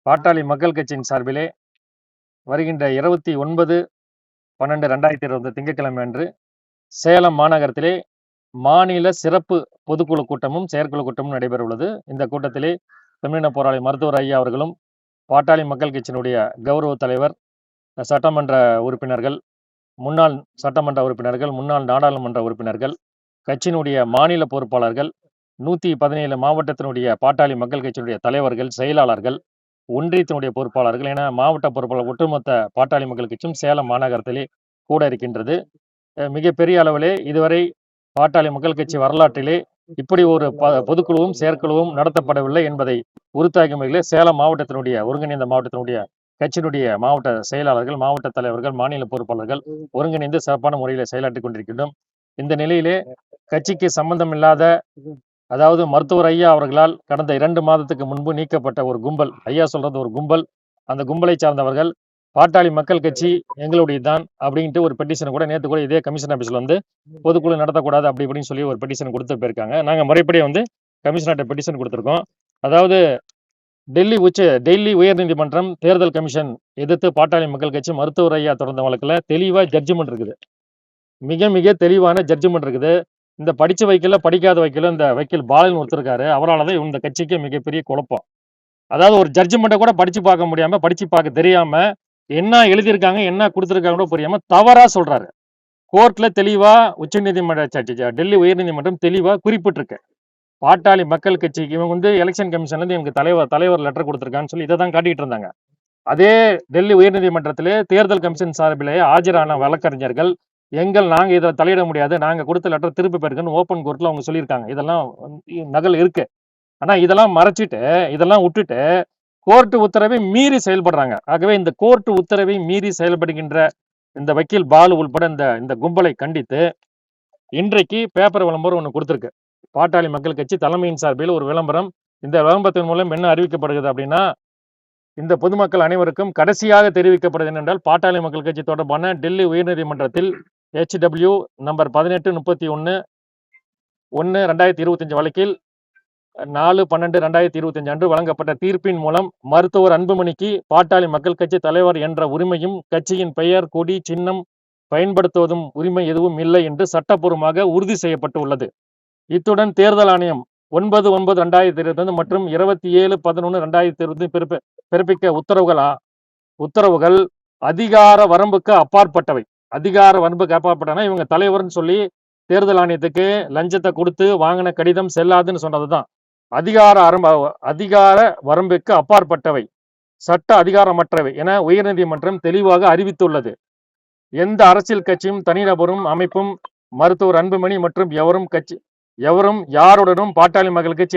பாட்டாளி மக்கள் கட்சியின் சார்பிலே வருகின்ற 29/12/2020 திங்கட்கிழமை அன்று சேலம் மாநகரத்திலே மாநில சிறப்பு பொதுக்குழு கூட்டமும் செயற்குழு கூட்டமும் நடைபெற உள்ளது. இந்த கூட்டத்திலே தமிழின போராளி மருத்துவர் ஐயா அவர்களும், பாட்டாளி மக்கள் கட்சியினுடைய கௌரவ தலைவர், சட்டமன்ற உறுப்பினர்கள், முன்னாள் சட்டமன்ற உறுப்பினர்கள், முன்னாள் நாடாளுமன்ற உறுப்பினர்கள், கட்சியினுடைய மாநில பொறுப்பாளர்கள், 117 மாவட்டத்தினுடைய பாட்டாளி மக்கள் கட்சியினுடைய தலைவர்கள், செயலாளர்கள், ஒன்றியத்தினுடைய பொறுப்பாளர்கள் என மாவட்ட பொறுப்பாளர் ஒட்டுமொத்த பாட்டாளி மக்கள் கட்சியும் சேலம் மாநகரத்திலே கூட இருக்கின்றது. மிகப்பெரிய அளவிலே இதுவரை பாட்டாளி மக்கள் கட்சி வரலாற்றிலே இப்படி ஒரு பொதுக்குழுவும் செயற்குழுவும் நடத்தப்படவில்லை என்பதை உறுத்தாக்கும் வகையிலே சேலம் மாவட்டத்தினுடைய ஒருங்கிணைந்த மாவட்டத்தினுடைய கட்சியினுடைய மாவட்ட செயலாளர்கள், மாவட்ட தலைவர்கள், மாநில பொறுப்பாளர்கள் ஒருங்கிணைந்து சிறப்பான முறையில் செயலாற்றிக் கொண்டிருக்கின்றோம். இந்த நிலையிலே கட்சிக்கு சம்பந்தம் இல்லாத, அதாவது மருத்துவர் ஐயா அவர்களால் கடந்த 2 மாதத்துக்கு முன்பு நீக்கப்பட்ட ஒரு கும்பல், ஐயா சொல்றது ஒரு கும்பல், அந்த கும்பலை சார்ந்தவர்கள் பாட்டாளி மக்கள் கட்சி எங்களுடைய தான் அப்படின்ட்டு ஒரு பெட்டிஷன் கூட நேற்று கூட இதே கமிஷன் ஆஃபீஸில் வந்து பொதுக்குழு நடத்தக்கூடாது அப்படி இப்படின்னு சொல்லி ஒரு பெட்டிஷன் கொடுத்து போயிருக்காங்க. நாங்கள் முறைப்படி கமிஷனர்கிட்ட பெட்டிஷன் கொடுத்துருக்கோம். அதாவது டெல்லி உயர்நீதிமன்றம் தேர்தல் கமிஷன் எதிர்த்து பாட்டாளி மக்கள் கட்சி மருத்துவர் ஐயா தொடர்ந்த வழக்கில் தெளிவாக ஜட்ஜ்மெண்ட் இருக்குது, மிக மிக தெளிவான ஜட்ஜ்மெண்ட் இருக்குது. இந்த படிச்ச வைக்கல படிக்காத வைக்கல இந்த வைக்கல் பாலன் ஒருத்தருக்காரு, அவரால் தான் இந்த கட்சிக்கு மிகப்பெரிய குழப்பம். அதாவது ஒரு ஜட்ஜ்மெண்ட்டை கூட படிச்சு பார்க்க முடியாம, படிச்சு பார்க்க தெரியாம, என்ன எழுதியிருக்காங்க என்ன கொடுத்துருக்காங்க கூட புரியாம தவறா சொல்றாரு. கோர்ட்ல தெளிவா டெல்லி உயர்நீதிமன்றம் தெளிவா குறிப்பிட்டிருக்கு, பாட்டாளி மக்கள் கட்சிக்கு இவங்க எலெக்ஷன் கமிஷன்ல இருந்து எனக்கு தலைவர் லெட்டர் கொடுத்துருக்கான்னு சொல்லி இதை தான் காட்டிட்டு இருந்தாங்க. அதே டெல்லி உயர்நீதிமன்றத்திலே தேர்தல் கமிஷன் சார்பிலே ஆஜரான வழக்கறிஞர்கள் நாங்க இதில் தலையிட முடியாது, நாங்க கொடுத்த லெட்டர் திருப்பி போயிருக்குன்னு ஓப்பன் கோர்ட்ல அவங்க சொல்லியிருக்காங்க. இதெல்லாம் நகல் இருக்கு. ஆனா இதெல்லாம் மறைச்சிட்டு, இதெல்லாம் விட்டுட்டு கோர்ட்டு உத்தரவை மீறி செயல்படுறாங்க. ஆகவே இந்த கோர்ட்டு உத்தரவை மீறி செயல்படுகின்ற இந்த வக்கீல் பாலு உள்பட இந்த கும்பலை கண்டித்து இன்றைக்கு பேப்பர் விளம்பரம் ஒன்று கொடுத்துருக்கு பாட்டாளி மக்கள் கட்சி தலைமையின் சார்பில் ஒரு விளம்பரம். இந்த விளம்பரத்தின் மூலம் என்ன அறிவிக்கப்படுகிறது அப்படின்னா, இந்த பொதுமக்கள் அனைவருக்கும் கடைசியாக தெரிவிக்கப்படுது என்னென்றால், பாட்டாளி மக்கள் கட்சி தொடர்பான டெல்லி உயர்நீதிமன்றத்தில் HW நம்பர் 1831/1/2025 வழக்கில் 4/12/2025 அன்று வழங்கப்பட்ட தீர்ப்பின் மூலம் மருத்துவர் அன்புமணிக்கு பாட்டாளி மக்கள் கட்சி தலைவர் என்ற உரிமையும் கட்சியின் பெயர், கொடி, சின்னம் பயன்படுத்துவதும் உரிமை எதுவும் இல்லை என்று சட்டப்பூர்வமாக உறுதி செய்யப்பட்டு உள்ளது. இத்துடன் தேர்தல் ஆணையம் 9/9/2025 மற்றும் 27/11/2020 பிறப்பிக்க உத்தரவுகள் அதிகார வரம்புக்கு அப்பாற்பட்டவை. அதிகார வரம்புக்கு அப்பாற்பட்டனா இவங்க தலைவர்னு சொல்லி தேர்தல் ஆணையத்துக்கு லஞ்சத்தை கொடுத்து வாங்கின கடிதம் செல்லாதுன்னு சொன்னதுதான். அதிகார வரம்புக்கு அப்பாற்பட்டவை, சட்ட அதிகாரமற்றவை என உயர்நீதிமன்றம் தெளிவாக அறிவித்துள்ளது. எந்த அரசியல் கட்சியும், தனிநபரும், அமைப்பும் மருத்துவர் அன்புமணி மற்றும் எவரும் யாருடனும் பாட்டாளி மக்கள் கட்சி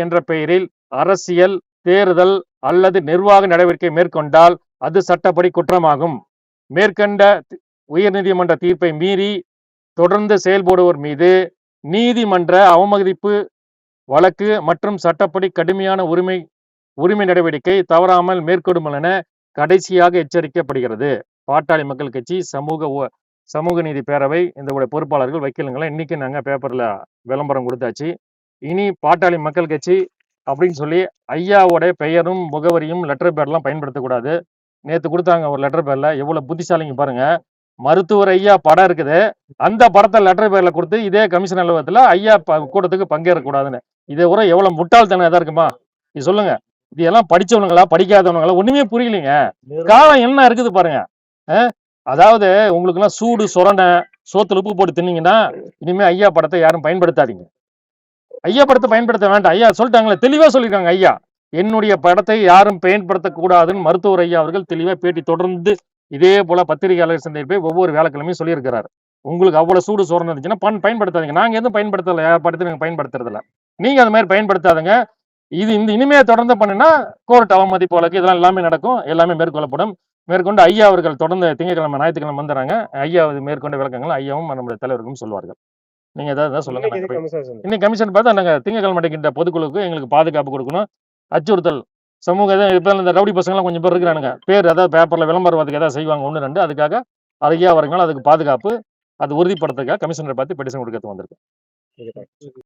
என்ற பெயரில் அரசியல், தேர்தல் அல்லது நிர்வாக நடவடிக்கை மேற்கொண்டால் அது சட்டப்படி குற்றமாகும். மேற்கண்ட உயர்நீதிமன்ற தீர்ப்பை மீறி தொடர்ந்து செயல்படுவோர் மீது நீதிமன்ற அவமதிப்பு வழக்கு மற்றும் சட்டப்படி கடுமையான உரிமை நடவடிக்கை தவறாமல் மேற்கொள்ளும் என கடைசியாக எச்சரிக்கப்படுகிறது. பாட்டாளி மக்கள் கட்சி சமூக நீதி பேரவை இந்த பொறுப்பாளர்கள், வக்கீலுங்களை இன்னைக்கு நாங்கள் பேப்பர்ல விளம்பரம் கொடுத்தாச்சு. இனி பாட்டாளி மக்கள் கட்சி அப்படின்னு சொல்லி ஐயாவோட பெயரும் முகவரியும் லெட்டர் பேர்லாம் பயன்படுத்தக்கூடாது. நேற்று கொடுத்தாங்க ஒரு லெட்டர் பேர்ல, எவ்வளவு புத்திசாலிங்க பாருங்க. மருத்துவர் ஐயா படம் இருக்குது, அந்த படத்தை லெட்டர் பேர்ல கொடுத்து இதே கமிஷன் அலுவலகத்துல ஐயா கூட்டத்துக்கு பங்கேற்கக்கூடாதுன்னு. இதை கூட எவ்வளவு முட்டாள்தனம் எதா இருக்குமா? இது சொல்லுங்க. இது எல்லாம் படிச்சவனுங்களா படிக்காதவனுங்களா? ஒண்ணுமே புரியலைங்க. காலம் என்ன இருக்குது பாருங்க. அதாவது உங்களுக்கு எல்லாம் சூடு சொரண சோத்துல உப்பு போட்டு தின்னீங்கன்னா இனிமே ஐயா படத்தை யாரும் பயன்படுத்தாதீங்க. ஐயா படத்தை பயன்படுத்த வேண்டாம். ஐயா சொல்லிட்டாங்களே, தெளிவா சொல்லியிருக்காங்க. ஐயா என்னுடைய படத்தை யாரும் பயன்படுத்த கூடாதுன்னு மருத்துவர் ஐயா அவர்கள் தெளிவா பேட்டி தொடர்ந்து இதே போல பத்திரிகையாளர் சந்திப்பை ஒவ்வொரு வேலைக்கிழமையும் சொல்லியிருக்கிறார். உங்களுக்கு அவ்வளவு சூடு சோறன்னு இருந்துச்சுன்னா பயன்படுத்தாதீங்க. நாங்க எதுவும் பயன்படுத்தல, யார் படத்தை நீங்க பயன்படுத்துறதில்ல. நீங்க அது மாதிரி பயன்படுத்தாதுங்க. இது இனிமே தொடர்ந்து பண்ணுனா கோர்ட் அவமதிப்பு வழக்கு இதெல்லாம் எல்லாமே நடக்கும், எல்லாமே மேற்கொள்ளப்படும். மேற்கொண்டு ஐயா அவர்கள் தொடர்ந்து திங்கட்கிழமை ஞாயிற்றுக்கிழமை வந்துடுறாங்க. ஐயா மேற்கொண்ட விளக்கங்கள் ஐயாவும் நம்முடைய தலைவருக்கும் சொல்வார்கள். நீங்க ஏதாவது சொல்லுங்க. இன்னைக்கு கமிஷன் பார்த்தா நாங்க திங்கட்கிழமை நடக்கின்ற பொதுக்குழுக்கு எங்களுக்கு பாதுகாப்பு கொடுக்கணும், அச்சுறுத்தல் சமூக இப்ப இந்த ரவுடி பசங்கள்லாம் கொஞ்சம் பேர் இருக்கிறானுங்க, பேர் ஏதாவது பேப்பர்ல விளம்பரத்துக்கு ஏதாவது செய்வாங்க 1 2, அதுக்காக ஐயா அவர்கள் அதுக்கு பாதுகாப்பு அது உறுதிப்படுத்துறதுக்காக கமிஷனரை பார்த்து பெட்டிஷன் கொடுக்கறது வந்திருக்கு.